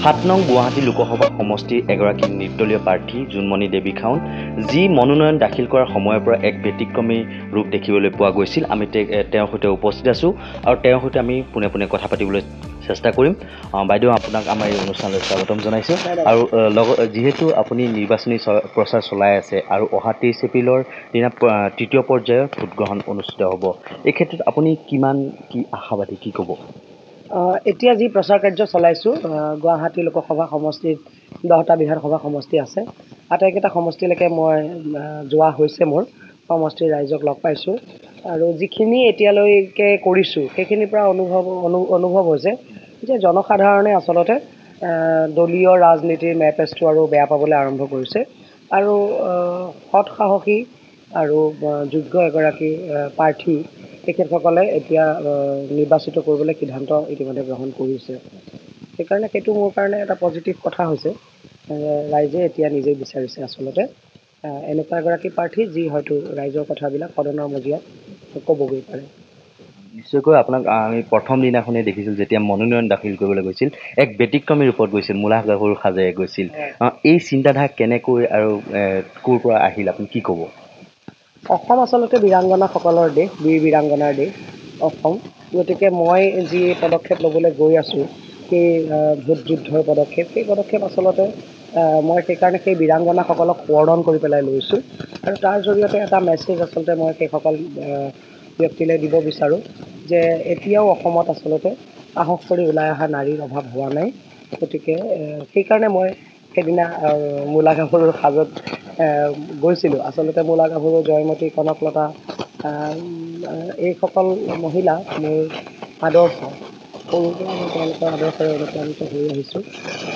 সাত নং গুৱাহাটী লোকসভা সমষ্টিৰ এগৰাকী নিৰ্দলীয় প্ৰাৰ্থী জোনমণি দেৱী খাউন, যি মনোনয়ন দাখিল কৰাৰ সময়ৰ পৰা এক ব্যতিক্ৰমী ৰূপ দেখিবলৈ পোৱা গৈছিল। আমি তেওঁৰ সৈতে উপস্থিত আছোঁ আৰু তেওঁৰ সৈতে আমি পোনে পোনে কথা পাতিবলৈ চেষ্টা কৰিম। বাইদেউ, আপোনাক আমাৰ এই অনুষ্ঠানলৈ স্বাগতম জনাইছোঁ। আৰু যিহেতু আপুনি নিৰ্বাচনী প্ৰচাৰ চলাই আছে আৰু অহা 23 এপ্ৰিলৰ দিনা তৃতীয় পৰ্যায়ৰ ভোটগ্ৰহণ অনুষ্ঠিত হ'ব, এই ক্ষেত্ৰত আপুনি কিমান কি আশাবাদী, কি ক'ব? এতিয়া যি প্ৰচাৰ কাৰ্য চলাইছোঁ, গুৱাহাটী লোকসভা সমষ্টিত 10টা বিধানসভা সমষ্টি আছে। আটাইকেইটা সমষ্টিলৈকে মই যোৱা হৈছে, মোৰ সমষ্টিৰ ৰাইজক লগ পাইছোঁ আৰু যিখিনি এতিয়ালৈকে কৰিছোঁ সেইখিনিৰ পৰা অনুভৱ হৈছে যে জনসাধাৰণে আচলতে দলীয় ৰাজনীতিৰ মেপেজটো আৰু বেয়া পাবলৈ আৰম্ভ কৰিছে আৰু সৎ সাহসী আৰু যোগ্য এগৰাকী প্ৰাৰ্থী তেখেতসকলে এতিয়া নিৰ্বাচিত কৰিবলৈ সিদ্ধান্ত ইতিমধ্যে গ্ৰহণ কৰিছে। সেইকাৰণে সেইটো মোৰ কাৰণে এটা পজিটিভ কথা হৈছে। ৰাইজে এতিয়া নিজেই বিচাৰিছে আচলতে এনেকুৱা এগৰাকী প্ৰাৰ্থী যি হয়তো ৰাইজৰ কথাবিলাক সদনৰ মজিয়াত ক'বগৈ পাৰে। নিশ্চয়কৈ আপোনাক আমি প্ৰথম দিনাখনেই দেখিছিলোঁ, যেতিয়া মনোনয়ন দাখিল কৰিবলৈ গৈছিল, এক ব্যতিক্ৰমী ৰূপত গৈছিল, মূলা গাভৰু সাজেৰে গৈছিল। এই চিন্তাধাৰা কেনেকৈ আৰু ক'ৰ পৰা আহিল, আপুনি কি ক'ব? অসম আচলতে বীৰাংগনাসকলৰ দেশ, বীৰ বীৰাংগনাৰ দেশ অসম। গতিকে মই যি পদক্ষেপ ল'বলৈ গৈ আছোঁ, সেই ভোট যুদ্ধৰ পদক্ষেপ, সেই পদক্ষেপ আচলতে মই সেইকাৰণে সেই বীৰাংগনাসকলক সোঁৱৰণ কৰি পেলাই লৈছোঁ আৰু তাৰ জৰিয়তে এটা মেছেজ আচলতে মই সেইসকল ব্যক্তিলৈ দিব বিচাৰোঁ যে এতিয়াও অসমত আচলতে সাহস কৰি ওলাই অহা নাৰীৰ অভাৱ হোৱা নাই। গতিকে সেইকাৰণে মই সেইদিনা মূলা গাভৰুৰ সাজত গৈছিলোঁ। আচলতে মূলা গাভৰু, জয়মতী, কনকলতা, এইসকল মহিলা মোৰ আদৰ্শ। সৰুৰ পৰা মই তেওঁলোকৰ আদৰ্শৰে অনুপ্ৰাণিত হৈ আহিছোঁ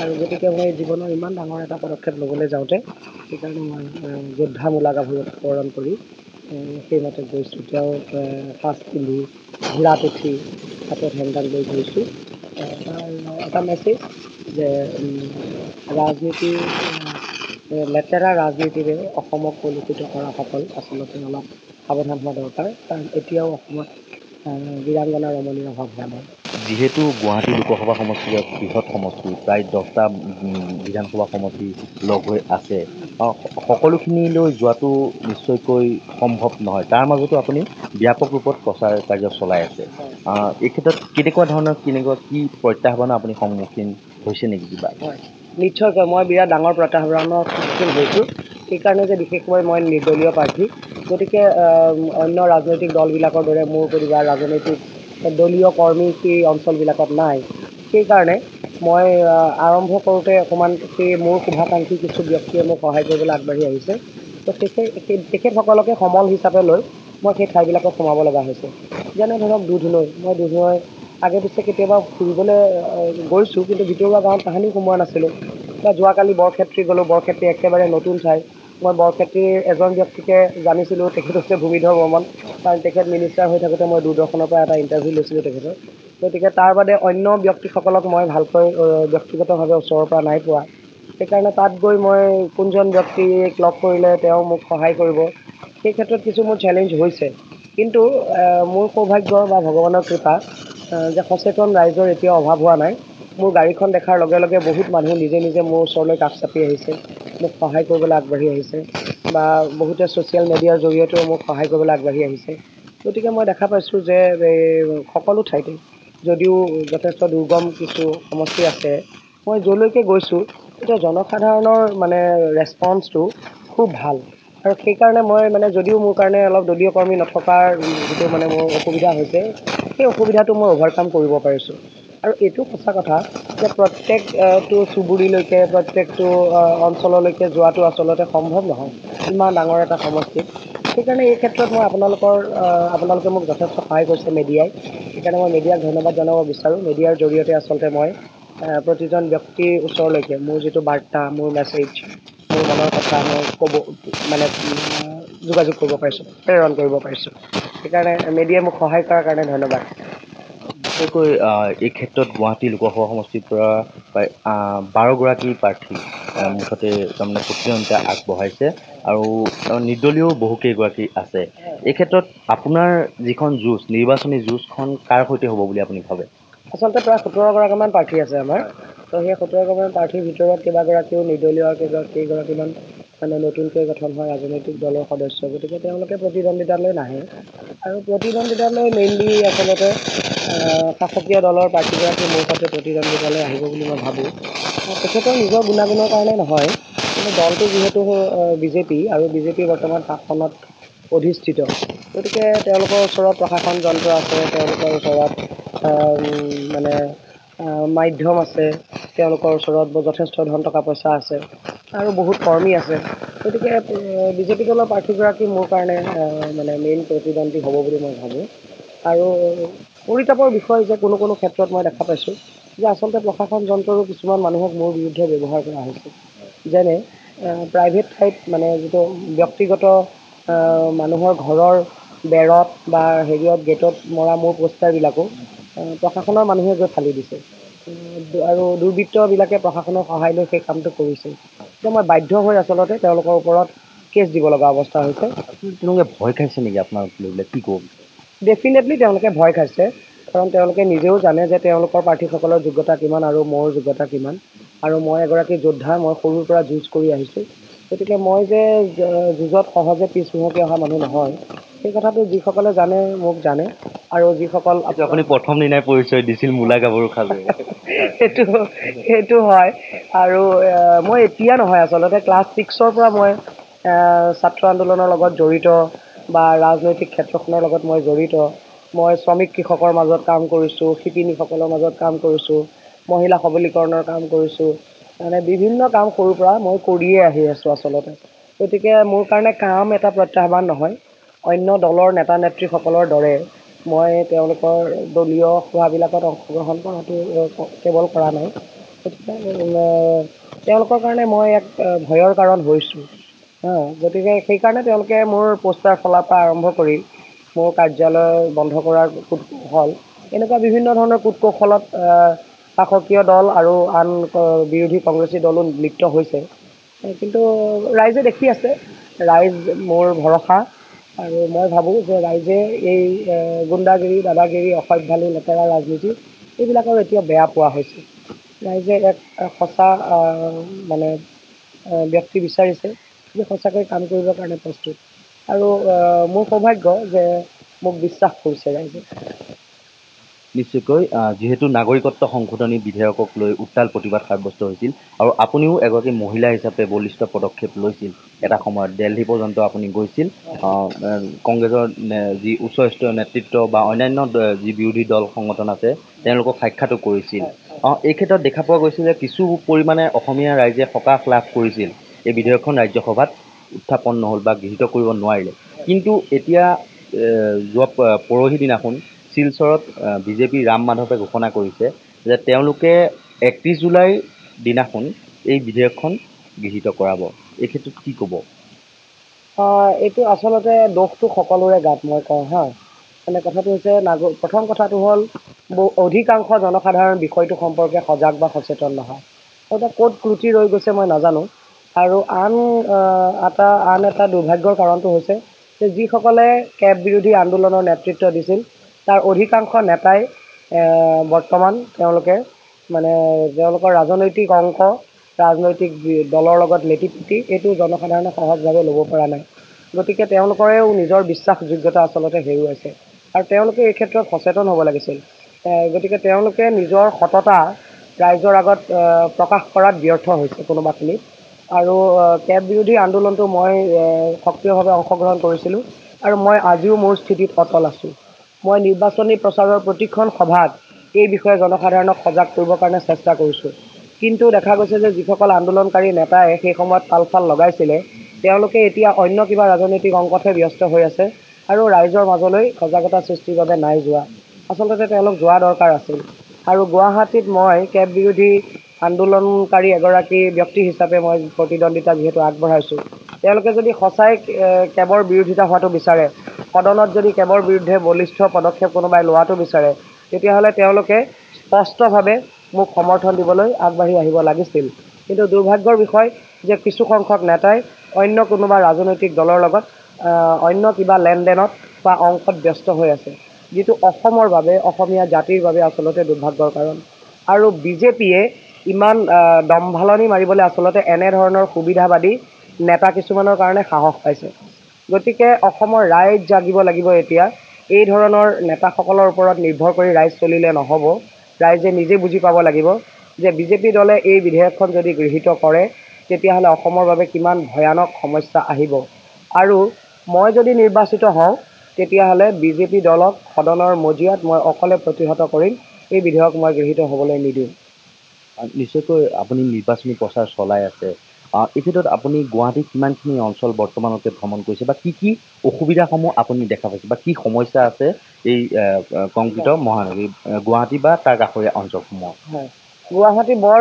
আৰু গতিকে মই জীৱনৰ ইমান ডাঙৰ এটা পদক্ষেপ ল'বলৈ যাওঁতে সেইকাৰণে মই যোদ্ধা মূলা গাভৰুক সোঁৱৰণ কৰি সেইমতে গৈছোঁ। তেওঁৰ সাজ পিন্ধি, ঘোঁৰাত উঠি, হাতত হেংদাং লৈ গৈছোঁ। তাৰ এটা মেছেজ যে ৰাজনীতিৰ লেতেৰা ৰাজনীতিৰে অসমক কলুষিত কৰাসকল আচলতে অলপ সাৱধান হোৱা দৰকাৰ, কাৰণ এতিয়াও অসমত বীৰাংগনা ৰমণীৰ অভাৱ হোৱা নাই। যিহেতু গুৱাহাটী লোকসভা সমষ্টি এক বৃহৎ সমষ্টি, প্ৰায় 10টা বিধানসভা সমষ্টি লগ হৈ আছে, সকলোখিনিলৈ যোৱাটো নিশ্চয়কৈ সম্ভৱ নহয়। তাৰ মাজতো আপুনি ব্যাপক ৰূপত প্ৰচাৰ কাৰ্য চলাই আছে। এই ক্ষেত্ৰত কেনেকুৱা ধৰণৰ কি প্ৰত্যাহ্বানৰ আপুনি সন্মুখীন হৈছে নেকি কিবা? হয়, নিশ্চয়কৈ মই বিৰাট ডাঙৰ প্ৰত্যাহ্বানৰ সন্মুখীন হৈছোঁ। সেইকাৰণে যে বিশেষকৈ মই নিৰ্দলীয় প্ৰাৰ্থী, গতিকে অন্য ৰাজনৈতিক দলবিলাকৰ দৰে মোৰ প্ৰতিভা ৰাজনৈতিক দলীয় কৰ্মী সেই অঞ্চলবিলাকত নাই। সেইকাৰণে মই আৰম্ভ কৰোঁতে অকণমান সেই মোৰ শুভাকাংক্ষী কিছু ব্যক্তিয়ে মোক সহায় কৰিবলৈ আগবাঢ়ি আহিছে। তো তেখেতসকলকে সমল হিচাপে লৈ মই সেই ঠাইবিলাকত সোমাব লগা হৈছে। যেনে ধৰক দুধনৈ, মই দুধনৈ আগে পিছে কেতিয়াবা ফুৰিবলৈ গৈছোঁ, কিন্তু ভিতৰুৱা গাঁৱত তাহানি সোমোৱা নাছিলোঁ। বা যোৱাকালি বৰক্ষেত্ৰী গ'লোঁ, বৰক্ষেত্ৰী একেবাৰে নতুন ঠাই। মই বৰক্ষেত্ৰীৰ এজন ব্যক্তিকে জানিছিলোঁ, তেখেত হৈছে ভূমিধৰ বৰ্মন, কাৰণ তেখেত মিনিষ্টাৰ হৈ থাকোঁতে মই দূৰদৰ্শনৰ পৰা এটা ইণ্টাৰভিউ লৈছিলোঁ তেখেতৰ। গতিকে তাৰ বাদে অন্য ব্যক্তিসকলক মই ভালকৈ ব্যক্তিগতভাৱে ওচৰৰ পৰা নাই পোৱা। সেইকাৰণে তাত গৈ মই কোনজন ব্যক্তিক লগ কৰিলে তেওঁ মোক সহায় কৰিব, সেই ক্ষেত্ৰত কিছু মোৰ চেলেঞ্জ হৈছে। কিন্তু মোৰ সৌভাগ্য বা ভগৱানৰ কৃপা যে সচেতন ৰাইজৰ এতিয়াও অভাৱ হোৱা নাই। মোৰ গাড়ীখন দেখাৰ লগে লগে বহুত মানুহ নিজে নিজে মোৰ ওচৰলৈ কাষ চাপি আহিছে, মোক সহায় কৰিবলৈ আগবাঢ়ি আহিছে, বা বহুতে ছ'চিয়েল মিডিয়াৰ জৰিয়তেও মোক সহায় কৰিবলৈ আগবাঢ়ি আহিছে। গতিকে মই দেখা পাইছোঁ যে সকলো ঠাইতে যদিও যথেষ্ট দুৰ্গম কিছু সমষ্টি আছে, মই য'লৈকে গৈছোঁ এতিয়া জনসাধাৰণৰ ৰেছপন্সটো খুব ভাল। আৰু সেইকাৰণে মই যদিও মোৰ কাৰণে অলপ দলীয় কৰ্মী নথকাৰ যিটো মোৰ অসুবিধা হৈছে, সেই অসুবিধাটো মই অভাৰকাম কৰিব পাৰিছোঁ। আৰু এইটো সঁচা কথা যে প্ৰত্যেকটো চুবুৰীলৈকে, প্ৰত্যেকটো অঞ্চললৈকে যোৱাটো আচলতে সম্ভৱ নহয় ইমান ডাঙৰ এটা সমষ্টিত। সেইকাৰণে এই ক্ষেত্ৰত মই আপোনালোকে মোক যথেষ্ট সহায় কৰিছে, মিডিয়াই। সেইকাৰণে মই মিডিয়াক ধন্যবাদ জনাব বিচাৰোঁ। মিডিয়াৰ জৰিয়তে আচলতে মই প্ৰতিজন ব্যক্তিৰ ওচৰলৈকে মোৰ যিটো বাৰ্তা, মোৰ মেছেজ, মোৰ মনৰ কথা মই যোগাযোগ কৰিব পাৰিছোঁ, প্ৰেৰণ কৰিব পাৰিছোঁ। সেইকাৰণে মিডিয়াই মোক সহায় কৰাৰ কাৰণে ধন্যবাদ। বিশেষকৈ এই ক্ষেত্ৰত গুৱাহাটী লোকসভা সমষ্টিৰ পৰা প্ৰায় 12গৰাকী প্ৰাৰ্থী মুঠতে প্ৰতিদ্বন্দ্বিতা আগবঢ়াইছে আৰু নিৰ্দলীয়ও বহুকেইগৰাকী আছে। এই ক্ষেত্ৰত আপোনাৰ যিখন নিৰ্বাচনী যুঁজখন কাৰ সৈতে হ'ব বুলি আপুনি ভাবে? আচলতে প্ৰায় 17গৰাকীমান প্ৰাৰ্থী আছে আমাৰ। তো সেই 17গৰাকীমান প্ৰাৰ্থীৰ ভিতৰত কেইবাগৰাকীও নিৰ্দলীয় আৰু কেইগৰাকীমান মানে নতুনকৈ গঠন হোৱা ৰাজনৈতিক দলৰ সদস্য, গতিকে তেওঁলোকে প্ৰতিদ্বন্দ্বিতালৈ নাহে। আৰু প্ৰতিদ্বন্দ্বিতালৈ মেইনলি আচলতে শাসকীয় দলৰ প্ৰাৰ্থীগৰাকী মোৰ সৈতে প্ৰতিদ্বন্দ্বিতালৈ আহিব বুলি মই ভাবোঁ। তেখেতৰ নিজৰ গুণাগুণৰ কাৰণে নহয়, কিন্তু দলটো যিহেতু বিজেপি আৰু বিজেপি বৰ্তমান শাসনত অধিষ্ঠিত, গতিকে তেওঁলোকৰ ওচৰত প্ৰশাসন যন্ত্ৰ আছে, তেওঁলোকৰ ওচৰত মানে মাধ্যম আছে, তেওঁলোকৰ ওচৰত যথেষ্ট ধন টকা পইচা আছে আৰু বহুত কৰ্মী আছে। গতিকে বিজেপি দলৰ প্ৰাৰ্থীগৰাকী মোৰ কাৰণে মানে মেইন প্ৰতিদ্বন্দ্বী হ'ব বুলি মই ভাবোঁ। আৰু পৰিতাপৰ বিষয় যে কোনো ক্ষেত্ৰত মই দেখা পাইছোঁ যে আচলতে প্ৰশাসন যন্ত্ৰৰো কিছুমান মানুহক মোৰ বিৰুদ্ধে ব্যৱহাৰ কৰা হৈছে। যেনে প্ৰাইভেট ঠাইত মানে যিটো ব্যক্তিগত মানুহৰ ঘৰৰ বেৰত বা হেৰিয়ত গেটত মৰা মোৰ পোষ্টাৰবিলাকো প্ৰশাসনৰ মানুহে গৈ ফালি দিছে আৰু দুৰ্বৃত্তবিলাকে প্ৰশাসনৰ সহায় লৈ সেই কামটো কৰিছে। এতিয়া মই বাধ্য হৈ আচলতে তেওঁলোকৰ ওপৰত কেছ দিব লগা অৱস্থা হৈছে। তেওঁলোকে ভয় খাইছে নেকি আপোনাক লৈ পেলাই, কি ক'ব? ডেফিনেটলি তেওঁলোকে ভয় খাইছে, কাৰণ তেওঁলোকে নিজেও জানে যে তেওঁলোকৰ প্ৰাৰ্থীসকলৰ যোগ্যতা কিমান আৰু মোৰ যোগ্যতা কিমান। আৰু মই এগৰাকী যোদ্ধা, মই সৰুৰ পৰা যুঁজ কৰি আহিছোঁ। গতিকে মই যে যুঁজত সহজে পিছ হুহঁকি অহা মানুহ নহয়, সেই কথাটো যিসকলে জানে মোক জানে। আৰু যিসকল আপুনি প্ৰথম দিনাই পৰিচয় দিছিল মূলা গাভৰু সাজে। সেইটো হয়। আৰু মই এতিয়া নহয়, আচলতে ক্লাছ 6ৰ পৰা মই ছাত্ৰ আন্দোলনৰ লগত জড়িত বা ৰাজনৈতিক ক্ষেত্ৰখনৰ লগত মই জড়িত। মই শ্ৰমিক কৃষকৰ মাজত কাম কৰিছোঁ, শিপিনীসকলৰ মাজত কাম কৰিছোঁ, মহিলা সবলীকৰণৰ কাম কৰিছোঁ, মানে বিভিন্ন কাম সৰুৰ পৰা মই কৰিয়ে আহি আছোঁ আচলতে। গতিকে মোৰ কাৰণে কাম এটা প্ৰত্যাহ্বান নহয়। অন্য দলৰ নেতা নেত্ৰীসকলৰ দৰে মই তেওঁলোকৰ দলীয় সভাবিলাকত অংশগ্ৰহণ কৰাটো কেৱল কৰা নাই। গতিকে তেওঁলোকৰ কাৰণে মই এক ভয়ৰ কাৰণ হৈছোঁ। গতিকে সেইকাৰণে তেওঁলোকে মোৰ পোষ্টাৰ ফলাৰ পৰা আৰম্ভ কৰি মোৰ কাৰ্যালয় বন্ধ কৰাৰ কূটকৌশল, এনেকুৱা বিভিন্ন ধৰণৰ কূটকৌশলত শাসকীয় দল আৰু আন বিৰোধী কংগ্ৰেছী দলো লিপ্ত হৈছে। কিন্তু ৰাইজে দেখি আছে, ৰাইজ মোৰ ভৰসা। আৰু মই ভাবোঁ যে ৰাইজে এই গুণ্ডাগিৰি, দাদাগিৰি, অসভ্যালি, লেতেৰা ৰাজনীতি এইবিলাকৰ এতিয়া বেয়া পোৱা হৈছে। ৰাইজে এক সঁচা মানে ব্যক্তি বিচাৰিছে যে সঁচাকৈ কাম কৰিবৰ কাৰণে প্ৰস্তুত। আৰু মোৰ সৌভাগ্য যে মোক বিশ্বাস কৰিছে ৰাইজে। নিশ্চয়কৈ যিহেতু নাগৰিকত্ব সংশোধনী বিধেয়কক লৈ উত্তাল প্ৰতিবাদ সাব্যস্ত হৈছিল আৰু আপুনিও এগৰাকী মহিলা হিচাপে বলিষ্ঠ পদক্ষেপ লৈছিল। এটা সময়ত দেলহি পৰ্যন্ত আপুনি গৈছিল। কংগ্ৰেছৰ যি উচ্চস্তৰীয় নেতৃত্ব বা অন্যান্য যি বিৰোধী দল সংগঠন আছে তেওঁলোকক সাক্ষাতো কৰিছিল। এই ক্ষেত্ৰত দেখা পোৱা গৈছিল যে কিছু পৰিমাণে অসমীয়া ৰাইজে সকাহ লাভ কৰিছিল। এই বিধেয়কখন ৰাজ্যসভাত উত্থাপন নহ'ল বা গৃহীত কৰিব নোৱাৰিলে। কিন্তু এতিয়া যোৱা পৰহি দিনাখন শিলচৰত বিজেপি ৰাম মাধৱে ঘোষণা কৰিছে যে তেওঁলোকে 31 জুলাইৰ দিনাখন এই বিধেয়কখন গৃহীত কৰাব। এই ক্ষেত্ৰত কি ক'ব? এইটো আচলতে দোষটো সকলোৰে গাত মই কওঁ মানে কথাটো হৈছে প্ৰথম কথাটো হ'ল অধিকাংশ জনসাধাৰণ বিষয়টো সম্পৰ্কে সজাগ বা সচেতন নহয়। এতিয়া ক'ত ক্ৰুটি ৰৈ গৈছে মই নাজানো। আৰু আন এটা দুৰ্ভাগ্যৰ কাৰণটো হৈছে যে যিসকলে কেব বিৰোধী আন্দোলনৰ নেতৃত্ব দিছিল তাৰ অধিকাংশ নেতাই বৰ্তমান তেওঁলোকে মানে তেওঁলোকৰ ৰাজনৈতিক অংক, ৰাজনৈতিক দলৰ লগত লেটিপিটি এইটো জনসাধাৰণে সহজভাৱে ল'ব পৰা নাই। গতিকে তেওঁলোকৰেও নিজৰ বিশ্বাসযোগ্যতা আচলতে হেৰুৱাইছে আৰু তেওঁলোকে এই ক্ষেত্ৰত সচেতন হ'ব লাগিছিল। গতিকে তেওঁলোকে নিজৰ সততা ৰাইজৰ আগত প্ৰকাশ কৰাত ব্যৰ্থ হৈছে কোনোবাখিনিত। আৰু কেব বিৰোধী আন্দোলনটো মই সক্ৰিয়ভাৱে অংশগ্ৰহণ কৰিছিলোঁ আৰু মই আজিও মোৰ স্থিতিত অটল আছোঁ। মই নিৰ্বাচনী প্ৰচাৰৰ প্ৰতিখন সভাত এই বিষয়ে জনসাধাৰণক সজাগ কৰিবৰ কাৰণে চেষ্টা কৰিছোঁ। কিন্তু দেখা গৈছে যে যিসকল আন্দোলনকাৰী নেতাই সেই সময়ত তালফাল লগাইছিলে তেওঁলোকে এতিয়া অন্য কিবা ৰাজনৈতিক অংকতহে ব্যস্ত হৈ আছে আৰু ৰাইজৰ মাজলৈ সজাগতা সৃষ্টিৰ বাবে নাই যোৱা। আচলতে তেওঁলোক যোৱা দৰকাৰ আছিল। আৰু গুৱাহাটীত মই কেব বিৰোধী আন্দোলনকাৰী এগৰাকী ব্যক্তি হিচাপে মই প্ৰতিদ্বন্দ্বিতা যিহেতু আগবঢ়াইছোঁ, তেওঁলোকে যদি সঁচাই কেবৰ বিৰোধিতা হোৱাটো বিচাৰে, সদনত যদি কেবৰ বিৰুদ্ধে বলিষ্ঠ পদক্ষেপ কোনোবাই লোৱাটো বিচাৰে, তেতিয়াহ'লে তেওঁলোকে স্পষ্টভাৱে মোক সমৰ্থন দিবলৈ আগবাঢ়ি আহিব লাগিছিল। কিন্তু দুৰ্ভাগ্যৰ বিষয় যে কিছু সংখ্যক নেতাই অন্য কোনোবা ৰাজনৈতিক দলৰ লগত অন্য কিবা লেনদেনত বা অংশত ব্যস্ত হৈ আছে, যিটো অসমৰ বাবে, অসমীয়া জাতিৰ বাবে আচলতে দুৰ্ভাগ্যৰ কাৰণ। আৰু বিজেপিয়ে ইমান দম্ভালনি মাৰিবলৈ আচলতে এনেধৰণৰ সুবিধাবাদী নেতা কিছুমানৰ কাৰণে সাহস পাইছে। গতিকে অসমৰ ৰাইজ জাগিব লাগিব এতিয়া। এই ধৰণৰ নেতাসকলৰ ওপৰত নিৰ্ভৰ কৰি ৰাইজ চলিলে নহ'ব। ৰাইজে নিজে বুজি পাব লাগিব যে বিজেপি দলে এই বিধেয়কখন যদি গৃহীত কৰে তেতিয়াহ'লে অসমৰ বাবে কিমান ভয়ানক সমস্যা আহিব। আৰু মই যদি নিৰ্বাচিত হওঁ তেতিয়াহ'লে বিজেপি দলক সদনৰ মজিয়াত মই অকলে প্ৰতিহত কৰিম। এই বিধেয়ক মই গৃহীত হ'বলৈ নিদিওঁ। নিশ্চয়কৈ আপুনি নিৰ্বাচনী প্ৰচাৰ চলাই আছে। এই ক্ষেত্ৰত আপুনি গুৱাহাটীৰ কিমানখিনি অঞ্চল বৰ্তমানলৈকে ভ্ৰমণ কৰিছে বা কি অসুবিধাসমূহ আপুনি দেখা পাইছে বা কি সমস্যা আছে এই কংক্ৰিত মহানগৰী গুৱাহাটী বা তাৰ কাষৰীয়া অঞ্চলসমূহত? হয়, গুৱাহাটী বৰ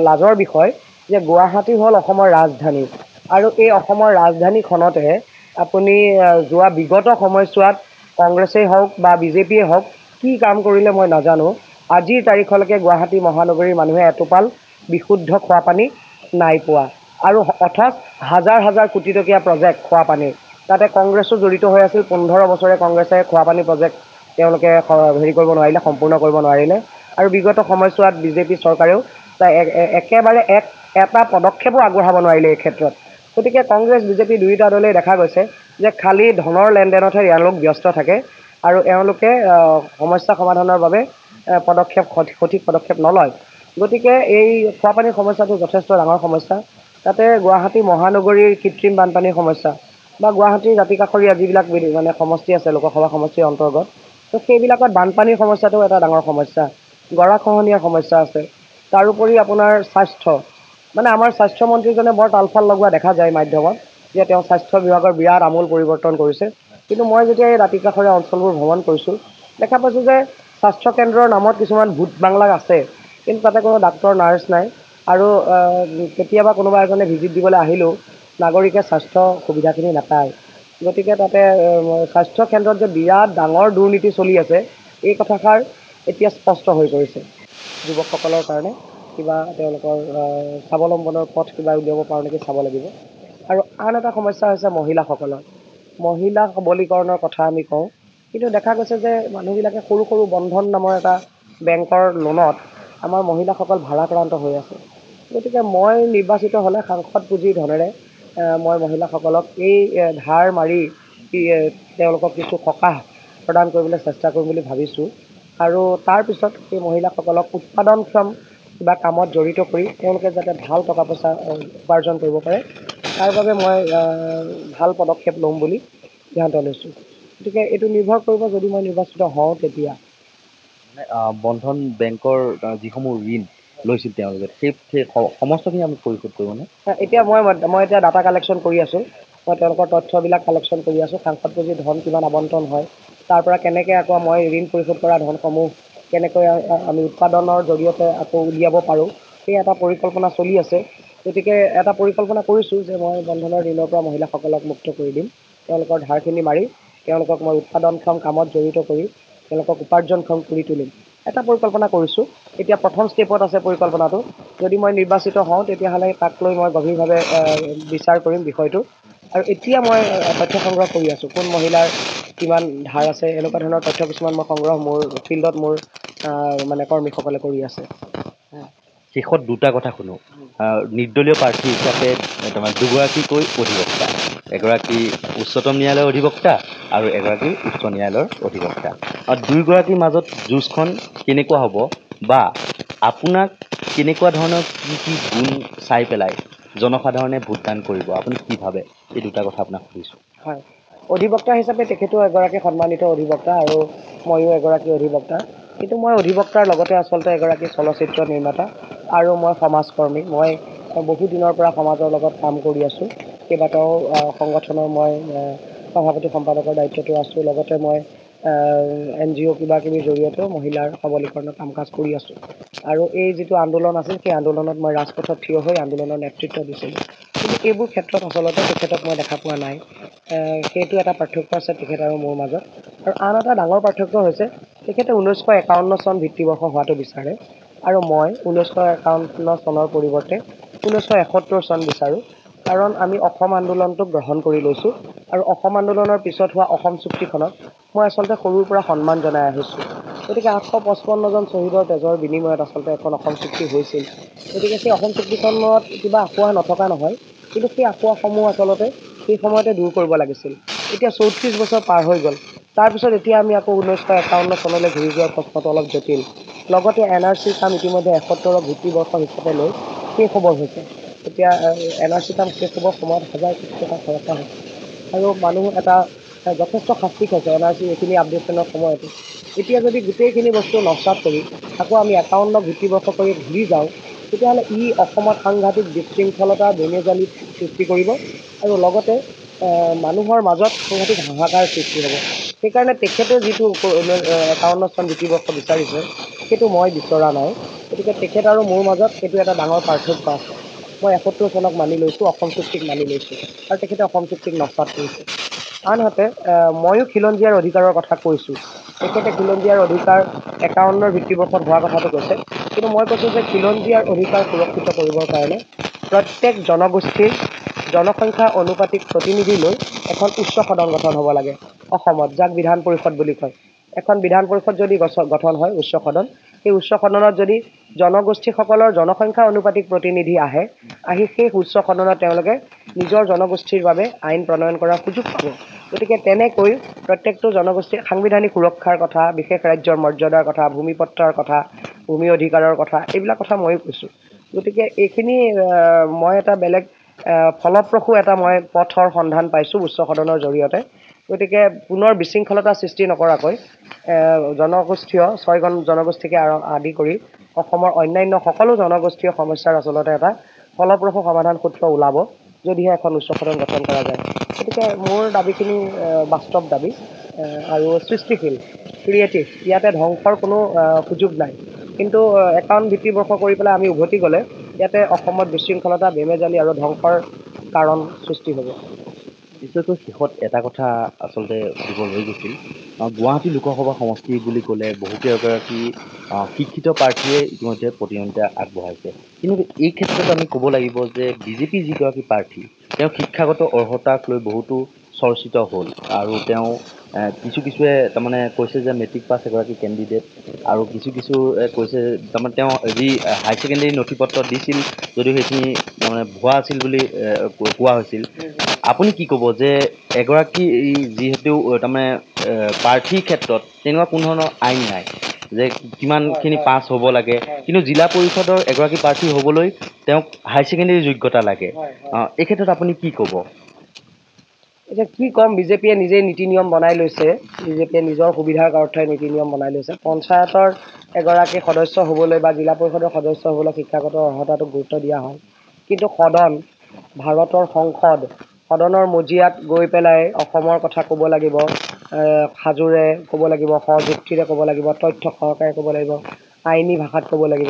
লাজৰ বিষয় যে গুৱাহাটী হ'ল অসমৰ ৰাজধানী আৰু এই অসমৰ ৰাজধানীখনতে আপুনি যোৱা বিগত সময়ছোৱাত কংগ্ৰেছেই হওক বা বিজেপিয়ে হওক কি কাম কৰিলে মই নাজানো। আজিৰ তাৰিখলৈকে গুৱাহাটী মহানগৰীৰ মানুহে এটোপাল বিশুদ্ধ খোৱা পানী নাই পোৱা আৰু অথচ হাজাৰ হাজাৰ কোটি টকীয়া প্ৰজেক্ট খোৱা পানীৰ তাতে কংগ্ৰেছো জড়িত হৈ আছিল। 15 বছৰে কংগ্ৰেছে খোৱা পানী প্ৰজেক্ট তেওঁলোকে হেৰি কৰিব নোৱাৰিলে, সম্পূৰ্ণ কৰিব নোৱাৰিলে। আৰু বিগত সময়ছোৱাত বিজেপি চৰকাৰেও একেবাৰে এটা পদক্ষেপো আগবঢ়াব নোৱাৰিলে এই ক্ষেত্ৰত। গতিকে কংগ্ৰেছ বিজেপি দুয়োটা দলেই দেখা গৈছে যে খালী ধনৰ লেনদেনতহে এওঁলোক ব্যস্ত থাকে আৰু এওঁলোকে সমস্যা সমাধানৰ বাবে সঠিক পদক্ষেপ নলয়। গতিকে এই খোৱাপানীৰ সমস্যাটো যথেষ্ট ডাঙৰ সমস্যা। তাতে গুৱাহাটী মহানগৰীৰ কৃত্ৰিম বানপানীৰ সমস্যা বা গুৱাহাটীৰ দাঁতিকাষৰীয়া যিবিলাক মানে সমষ্টি আছে লোকসভা সমষ্টিৰ অন্তৰ্গত, তো সেইবিলাকত বানপানীৰ সমস্যাটো এটা ডাঙৰ সমস্যা। গৰাখহনীয়াৰ সমস্যা আছে। তাৰোপৰি আপোনাৰ স্বাস্থ্য, মানে আমাৰ স্বাস্থ্যমন্ত্ৰীজনে বৰ তালফাল লগোৱা দেখা যায় মাধ্যমত যে তেওঁ স্বাস্থ্য বিভাগৰ বিৰাট আমূল পৰিৱৰ্তন কৰিছে। কিন্তু মই যেতিয়া এই দাঁতিকাষৰীয়া অঞ্চলবোৰ ভ্ৰমণ কৰিছোঁ দেখা পাইছোঁ যে স্বাস্থ্য কেন্দ্ৰৰ নামত কিছুমান ভূত বাংলা আছে, কিন্তু তাতে কোনো ডাক্তৰ নাৰ্ছ নাই আৰু কেতিয়াবা কোনোবা এজনে ভিজিট দিবলৈ আহিলেও নাগৰিকে স্বাস্থ্য সুবিধাখিনি নাপায়। গতিকে তাতে স্বাস্থ্য কেন্দ্ৰত যে বিৰাট ডাঙৰ দুৰ্নীতি চলি আছে এই কথাষাৰ এতিয়া স্পষ্ট হৈ পৰিছে। যুৱকসকলৰ কাৰণে কিবা তেওঁলোকৰ স্বাৱলম্বনৰ পথ কিবা উলিয়াব পাৰোঁ নেকি চাব লাগিব। আৰু আন এটা সমস্যা হৈছে মহিলাসকলৰ। মহিলা সবলীকৰণৰ কথা আমি কওঁ, কিন্তু দেখা গৈছে যে মানুহবিলাকে সৰু সৰু বন্ধন নামৰ এটা বেংকৰ লোনত আমাৰ মহিলাসকল ভাৰাক্ৰান্ত হৈ আছে। গতিকে মই নিৰ্বাচিত হ'লে সাংসদ পুঁজিৰ ধনেৰে মই মহিলাসকলক এই ধাৰ মাৰি তেওঁলোকক কিছু সকাহ প্ৰদান কৰিবলৈ চেষ্টা কৰিম বুলি ভাবিছোঁ। আৰু তাৰপিছত সেই মহিলাসকলক উৎপাদনক্ষম কিবা কামত জড়িত কৰি তেওঁলোকে যাতে ভাল টকা পইচা উপাৰ্জন কৰিব পাৰে তাৰ বাবে মই ভাল পদক্ষেপ ল'ম বুলি সিদ্ধান্ত লৈছোঁ। গতিকে এইটো নিৰ্ভৰ কৰিব যদি মই নিৰ্বাচিত হওঁ তেতিয়া। বন্ধন বেংকৰ যিসমূহ ঋণ লৈছিল তেওঁলোকে সেই সমস্তখিনি আমি পৰিশোধ কৰিবনে? এতিয়া মই এতিয়া ডাটা কালেকশ্যন কৰি আছোঁ। মই তেওঁলোকৰ তথ্যবিলাক কালেকশ্যন কৰি আছোঁ। সাংসদ পুঁজিৰ ধন কিমান আবণ্টন হয়, তাৰ পৰা কেনেকৈ আকৌ মই ঋণ পৰিশোধ কৰা ধনসমূহ কেনেকৈ আমি উৎপাদনৰ জৰিয়তে আকৌ উলিয়াব পাৰোঁ সেই এটা পৰিকল্পনা চলি আছে। গতিকে এটা পৰিকল্পনা কৰিছোঁ যে মই বন্ধনৰ ঋণৰ পৰা মহিলাসকলক মুক্ত কৰি দিম। তেওঁলোকৰ ধাৰখিনি মাৰি তেওঁলোকক মই উৎপাদনক্ষম কামত জড়িত কৰি তেওঁলোকক উপাৰ্জনক্ষম কৰি তুলিম। এটা পৰিকল্পনা কৰিছোঁ। এতিয়া প্ৰথম ষ্টেপত আছে পৰিকল্পনাটো। যদি মই নিৰ্বাচিত হওঁ তেতিয়াহ'লে তাক লৈ মই গভীৰভাৱে বিচাৰ কৰিম বিষয়টো। আৰু এতিয়া মই তথ্য সংগ্ৰহ কৰি আছোঁ কোন মহিলাৰ কিমান ধাৰ আছে, এনেকুৱা ধৰণৰ তথ্য কিছুমান মই সংগ্ৰহ মোৰ ফিল্ডত মোৰ মানে কৰ্মীসকলে কৰি আছে। শেষত দুটা কথা শুনো। নিৰ্দলীয় প্ৰাৰ্থী হিচাপে তোমাৰ দুগৰাকীকৈ অধিবক্তা, এগৰাকী উচ্চতম ন্যায়ালয়ৰ অধিবক্তা আৰু এগৰাকী উচ্চ ন্যায়ালয়ৰ অধিবক্তা। দুয়োগৰাকীৰ মাজত যুঁজখন কেনেকুৱা হ'ব বা আপোনাক কেনেকুৱা ধৰণৰ কি গুণ চাই পেলাই জনসাধাৰণে ভোটদান কৰিব আপুনি কি ভাবে? এই দুটা কথা আপোনাক সুধিছোঁ। হয়, অধিবক্তা হিচাপে তেখেতো এগৰাকী সন্মানিত অধিবক্তা আৰু ময়ো এগৰাকী অধিবক্তা। কিন্তু মই অধিবক্তাৰ লগতে আচলতে এগৰাকী চলচ্চিত্ৰ নিৰ্মাতা আৰু মই সমাজকৰ্মী। মই বহু দিনৰ পৰা সমাজৰ লগত কাম কৰি আছোঁ। কেইবাটাও সংগঠনৰ মই সভাপতি সম্পাদকৰ দায়িত্বটো আছোঁ। লগতে মই NGO কিবাকিবিৰ জৰিয়তেও মহিলাৰ সবলীকৰণৰ কাম কাজ কৰি আছোঁ। আৰু এই যিটো আন্দোলন আছিল সেই আন্দোলনত মই ৰাজপথত থিয় হৈ আন্দোলনৰ নেতৃত্ব দিছিলোঁ। কিন্তু এইবোৰ ক্ষেত্ৰত আচলতে তেখেতক মই দেখা পোৱা নাই। সেইটো এটা পাৰ্থক্য আছে তেখেত আৰু মোৰ মাজত। আৰু আন এটা ডাঙৰ পাৰ্থক্য হৈছে তেখেতে 1951 চন ভিত্তিবৰ্ষ হোৱাটো বিচাৰে আৰু মই 1951 চনৰ পৰিৱৰ্তে 1971 চন বিচাৰোঁ। কাৰণ আমি অসম আন্দোলনটোক গ্ৰহণ কৰি লৈছোঁ আৰু অসম আন্দোলনৰ পিছত হোৱা অসম চুক্তিখনক মই আচলতে সৰুৰ পৰা সন্মান জনাই আহিছোঁ। গতিকে 855জন শ্বহীদৰ তেজৰ বিনিময়ত আচলতে এখন অসম চুক্তি হৈছিল। গতিকে সেই অসম চুক্তিখনত কিবা আঁসোৱাহ নথকা নহয়, কিন্তু সেই আঁসোৱাহসমূহ আচলতে সেই সময়তে দূৰ কৰিব লাগিছিল। এতিয়া 34 বছৰ পাৰ হৈ গ'ল। তাৰপিছত এতিয়া আমি আকৌ 1951 চনলৈ ঘূৰি যোৱাৰ প্ৰশ্নটো অলপ জটিল। লগতে NRCৰ কাম ইতিমধ্যে 71ৰ ভিত্তিবৰ্ষ হিচাপে লৈ শেষ হ'বৰ হৈছে। এতিয়া NRC কাম শেষ হ'বৰ সময়ত হাজাৰ কোটি টকা খৰচা হৈছে আৰু মানুহ এটা যথেষ্ট শাস্তি খাইছে NRC এইখিনি আপডেশ্যনৰ সময়তে। এতিয়া যদি গোটেইখিনি বস্তু নস্বাত কৰি আকৌ আমি 51 ভিত্তিবৰ্ষ কৰি ঘূৰি যাওঁ, তেতিয়াহ'লে ই অসমত সাংঘাতিক বিশৃংখলতা বেমেজালি সৃষ্টি কৰিব আৰু লগতে মানুহৰ মাজত সাংঘাতিক হাহাকাৰ সৃষ্টি হ'ব। সেইকাৰণে তেখেতে যিটো 51 চন ভিত্তিবৰ্ষ বিচাৰিছে, সেইটো মই বিচৰা নাই। গতিকে তেখেত আৰু মোৰ মাজত সেইটো এটা ডাঙৰ পাৰ্থক্য আছে। মই 71 চনক মানি লৈছোঁ, অসম চুক্তিক মানি লৈছোঁ, আৰু তেখেতে অসম চুক্তিক নস্বাত কৰিছে। আনহাতে ময়ো খিলঞ্জীয়াৰ অধিকাৰৰ কথা কৈছোঁ। তেখেতে খিলঞ্জীয়াৰ অধিকাৰ 51 ভিত্তিবৰ্ষত হোৱা কথাটো কৈছে, কিন্তু মই কৈছোঁ যে খিলঞ্জীয়াৰ অধিকাৰ সুৰক্ষিত কৰিবৰ কাৰণে প্ৰত্যেক জনগোষ্ঠীৰ জনসংখ্যা অনুপাতিক প্ৰতিনিধি লৈ এখন উচ্চ সদন গঠন হ'ব লাগে অসমত, যাক বিধান পৰিষদ বুলি কয়। এখন বিধান পৰিষদ যদি গঠন হয়, উচ্চ সদন, সেই উচ্চ সদনত যদি জনগোষ্ঠীসকলৰ জনসংখ্যা অনুপাতিক প্ৰতিনিধি আহি সেই উচ্চ সদনত তেওঁলোকে নিজৰ জনগোষ্ঠীৰ বাবে আইন প্ৰণয়ন কৰাৰ সুযোগ পাব। গতিকে তেনেকৈ প্ৰত্যেকটো জনগোষ্ঠীৰ সাংবিধানিক সুৰক্ষাৰ কথা, বিশেষ ৰাজ্যৰ মৰ্যাদাৰ কথা, ভূমিপট্টাৰ কথা, ভূমি অধিকাৰৰ কথা, এইবিলাক কথা ময়ো কৈছোঁ। গতিকে এইখিনি মই এটা বেলেগ ফলপ্ৰসূ এটা মই পথৰ সন্ধান পাইছোঁ উচ্চ সদনৰ জৰিয়তে। গতিকে পুনৰ বিশৃংখলতা সৃষ্টি নকৰাকৈ জনগোষ্ঠীয় 6খন জনগোষ্ঠীকে আদি কৰি অসমৰ অন্যান্য সকলো জনগোষ্ঠীয় সমস্যাৰ আচলতে এটা ফলপ্ৰসূ সমাধান সূত্ৰ ওলাব, যদিহে এখন উচ্চ সদন গঠন কৰা যায়। গতিকে মোৰ দাবীখিনি বাস্তৱ দাবী আৰু সৃষ্টিশীল, ক্ৰিয়েটিভ। ইয়াতে ধ্বংসৰ কোনো সুযোগ নাই। কিন্তু 51 ভিত্তিবৰ্ষ কৰি পেলাই আমি উভতি গ'লে ইয়াতে অসমত বিশৃংখলতা, বেমেজালি আৰু ধ্বংসৰ কাৰণ সৃষ্টি হ'ব। বিশেষকৈ শেষত এটা কথা আচলতে সুধিব ৰৈ গৈছিল। গুৱাহাটী লোকসভা সমষ্টি বুলি ক'লে বহুকেইগৰাকী শিক্ষিত প্ৰাৰ্থীয়ে ইতিমধ্যে প্ৰতিদ্বন্দ্বিতা আগবঢ়াইছে। কিন্তু এই ক্ষেত্ৰত আমি ক'ব লাগিব যে বিজেপি যিগৰাকী প্ৰাৰ্থী, তেওঁ শিক্ষাগত অৰ্হতাক লৈ বহুতো চৰ্চিত হ'ল, আৰু তেওঁ কিছুৱে তাৰমানে কৈছে যে মেট্ৰিক পাছ এগৰাকী কেণ্ডিডেট, আৰু কিছু কৈছে তাৰমানে তেওঁ যি হাই ছেকেণ্ডেৰী নথি পত্ৰ দিছিল যদিও সেইখিনি তাৰমানে ভুৱা আছিল বুলি কোৱা হৈছিল। আপুনি কি ক'ব যে এগৰাকী যিহেতু তাৰমানে প্ৰাৰ্থীৰ ক্ষেত্ৰত তেনেকুৱা কোনো ধৰণৰ আইন নাই যে কিমানখিনি পাছ হ'ব লাগে, কিন্তু জিলা পৰিষদৰ এগৰাকী প্ৰাৰ্থী হ'বলৈ তেওঁক হাই ছেকেণ্ডেৰী যোগ্যতা লাগে, এই ক্ষেত্ৰত আপুনি কি ক'ব? এতিয়া কি ক'ম, বিজেপিয়ে নিজেই নীতি নিয়ম বনাই লৈছে। বিজেপিয়ে নিজৰ সুবিধাৰ অৰ্থে নীতি নিয়ম বনাই লৈছে। পঞ্চায়তৰ এগৰাকী সদস্য হ'বলৈ বা জিলা পৰিষদৰ সদস্য হ'বলৈ শিক্ষাগত অৰ্হতাটোক গুৰুত্ব দিয়া হয়, কিন্তু সদন, ভাৰতৰ সংসদ, সদনৰ মজিয়াত গৈ পেলাই অসমৰ কথা ক'ব লাগিব, সাজোৰে ক'ব লাগিব, সযুক্তিৰে ক'ব লাগিব, তথ্য সহকাৰে ক'ব লাগিব, আইনী ভাষাত ক'ব লাগিব।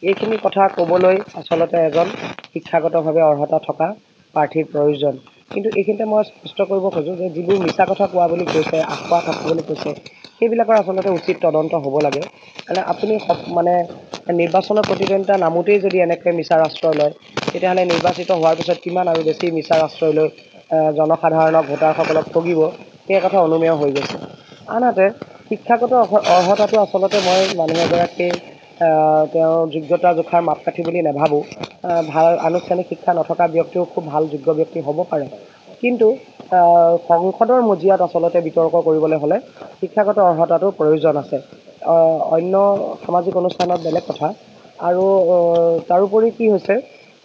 এইখিনি কথা ক'বলৈ আচলতে এজন শিক্ষাগতভাৱে অৰ্হতা থকা প্ৰাৰ্থীৰ প্ৰয়োজন। কিন্তু এইখিনিতে মই স্পষ্ট কৰিব খোজোঁ যে যিবোৰ মিছা কথা কোৱা বুলি কৈছে, আখোৱা থকা বুলি কৈছে, সেইবিলাকৰ আচলতে উচিত তদন্ত হ'ব লাগে। মানে আপুনি মানে নিৰ্বাচনৰ প্ৰতিদ্বন্দ্বিতা নামতেই যদি এনেকৈ মিছাৰ আশ্ৰয় লয়, তেতিয়াহ'লে নিৰ্বাচিত হোৱাৰ পিছত কিমান আৰু বেছি মিছাৰ আশ্ৰয় লৈ জনসাধাৰণক, ভোটাৰসকলক ঠগিব, সেই কথা অনুমেয় হৈ গৈছে। আনহাতে শিক্ষাগত অৰ্হতাটো আচলতে মই মানুহ এগৰাকী তেওঁৰ যোগ্যতা জোখাৰ মাপকাঠি বুলি নাভাবোঁ। ভাল আনুষ্ঠানিক শিক্ষা নথকা ব্যক্তিও খুব ভাল যোগ্য ব্যক্তি হ'ব পাৰে, কিন্তু সংসদৰ মজিয়াত আচলতে বিতৰ্ক কৰিবলৈ হ'লে শিক্ষাগত অৰ্হতাটোৰ প্ৰয়োজন আছে। অন্য সামাজিক অনুষ্ঠানত বেলেগ কথা। আৰু তাৰোপৰি কি হৈছে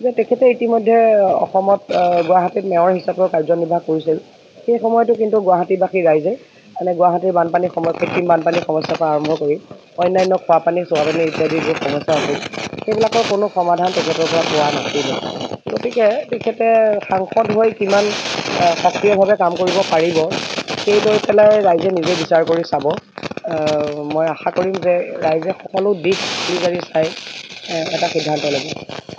যে তেখেতে ইতিমধ্যে অসমত গুৱাহাটীত মেয়ৰ হিচাপেও কাৰ্যনিৰ্বাহ কৰিছিল। সেই সময়তো কিন্তু গুৱাহাটীবাসী ৰাইজে মানে গুৱাহাটীৰ বানপানীৰ কৃত্ৰিম বানপানীৰ সমস্যাৰ পৰা আৰম্ভ কৰি অন্যান্য খোৱাপানী, চোৱাপানী ইত্যাদি যি সমস্যা আছিল, সেইবিলাকৰ কোনো সমাধান তেখেতৰ পৰা পোৱা নাছিলে। গতিকে তেখেতে সাংসদ হৈ কিমান সক্ৰিয়ভাৱে কাম কৰিব পাৰিব, সেই লৈ পেলাই ৰাইজে নিজে বিচাৰ কৰি চাব। মই আশা কৰিম যে ৰাইজে সকলো দিশ বিচাৰি চাই এটা সিদ্ধান্ত ল'ব।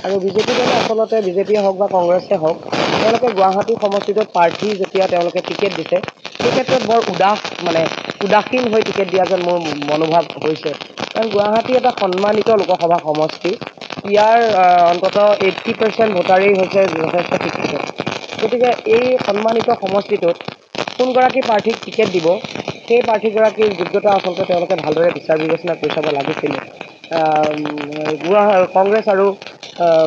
আৰু বিজেপি দলে আচলতে বিজেপিয়ে হওক বা কংগ্ৰেছে হওক, তেওঁলোকে গুৱাহাটী সমষ্টিটোত প্ৰাৰ্থী যেতিয়া তেওঁলোকে টিকেট দিছে, সেই ক্ষেত্ৰত বৰ উদাসীন হৈ টিকেট দিয়া যেন মোৰ মনোভাৱ হৈছে। কাৰণ গুৱাহাটী এটা সন্মানিত লোকসভা সমষ্টি, ইয়াৰ অন্ততঃ 80% ভোটাৰেই হৈছে যথেষ্ট শিক্ষিত। গতিকে এই সন্মানিত সমষ্টিটোত কোনগৰাকী প্ৰাৰ্থীক টিকেট দিব, সেই প্ৰাৰ্থীগৰাকীৰ যোগ্যতা আচলতে তেওঁলোকে ভালদৰে বিচাৰ বিবেচনা কৰি চাব লাগিছিলে। কংগ্ৰেছ আৰু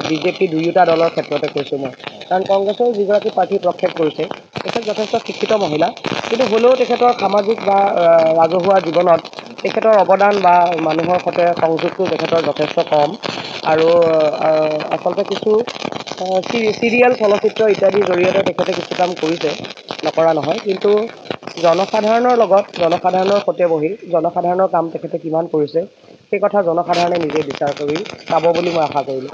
বিজেপি দুয়োটা দলৰ ক্ষেত্ৰতে কৈছোঁ মই, কাৰণ কংগ্ৰেছৰ যিগৰাকী প্ৰাৰ্থী প্ৰক্ষেপ কৰিছে তেখেত যথেষ্ট শিক্ষিত মহিলা, কিন্তু হ'লেও তেখেতৰ সামাজিক বা ৰাজহুৱা জীৱনত তেখেতৰ অৱদান বা মানুহৰ সৈতে সংযোগটো তেখেতৰ যথেষ্ট কম। আৰু আচলতে কিছু চিৰিয়েল চলচ্চিত্ৰ ইত্যাদিৰ জৰিয়তে তেখেতে কিছু কাম কৰিছে, নকৰা নহয়, কিন্তু জনসাধাৰণৰ লগত জনসাধাৰণৰ সৈতে বহি জনসাধাৰণৰ কাম তেখেতে কিমান কৰিছে সেই কথা জনসাধাৰণে নিজে বিচাৰ কৰি চাব বুলি মই আশা কৰিলোঁ।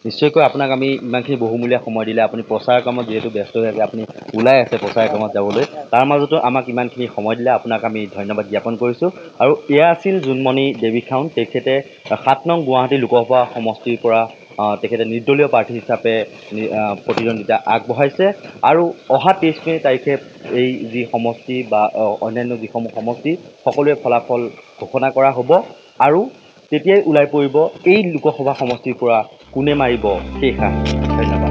নিশ্চয়কৈ আপোনাক আমি ইমানখিনি বহুমূলীয়া সময় দিলে, আপুনি প্ৰচাৰ কামত যিহেতু ব্যস্ত হৈ আছে, আপুনি ওলাই আছে প্ৰচাৰ কামত যাবলৈ, তাৰ মাজতো আমাক ইমানখিনি সময় দিলে আপোনাক আমি ধন্যবাদ জ্ঞাপন কৰিছোঁ। আৰু এয়া আছিল জোনমণি দেৱীখাউন, তেখেতে ৭ নং গুৱাহাটী লোকসভা সমষ্টিৰ পৰা তেখেতে নিৰ্দলীয় প্ৰাৰ্থী হিচাপে প্ৰতিদ্বন্দ্বিতা আগবঢ়াইছে। আৰু অহা 23 মে' তাৰিখে এই যি সমষ্টি বা অন্যান্য যিসমূহ সমষ্টি সকলোৱে ফলাফল ঘোষণা কৰা হ'ব, আৰু তেতিয়াই ওলাই পৰিব এই লোকসভা সমষ্টিৰ পৰা কোনে মাৰিব শেষ হাঁহি। ধন্যবাদ।